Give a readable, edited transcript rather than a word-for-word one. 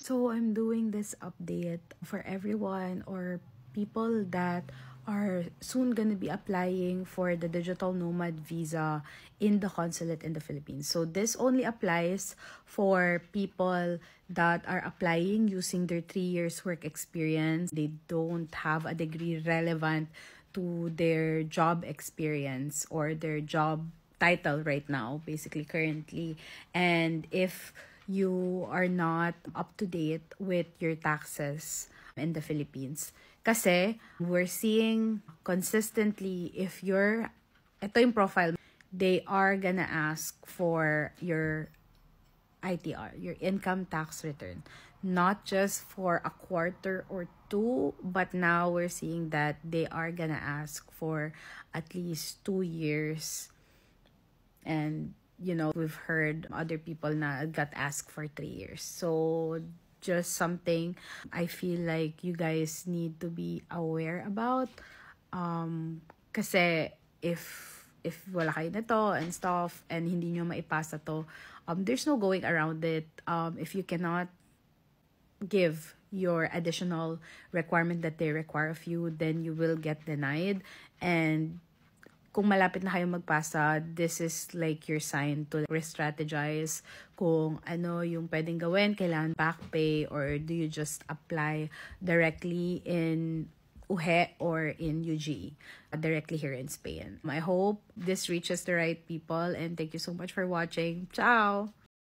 So I'm doing this update for everyone or people that are soon going to be applying for the digital nomad visa in the consulate in the Philippines. So this only applies for people that are applying using their 3 years work experience. They don't have a degree relevant to their job experience or their job title right now, basically currently. And if you are not up to date with your taxes in the Philippines. Kasi we're seeing consistently if ito yung profile, they are gonna ask for your ITR, your income tax return. Not just for a quarter or two, but now we're seeing that they are gonna ask for at least 2 years. And we've heard other people na got asked for 3 years. So just something I feel like you guys need to be aware about. Kasi if wala kayo nito and stuff and hindi nyo maipasa to, there's no going around it. If you cannot give your additional requirement that they require of you, then you will get denied. And kung malapit na kayo magpasa, this is like your sign to re-strategize kung ano yung pwedeng gawin, kailangan back pay, or do you just apply directly in UHE or in UGE, directly here in Spain. I hope this reaches the right people, and thank you so much for watching. Ciao!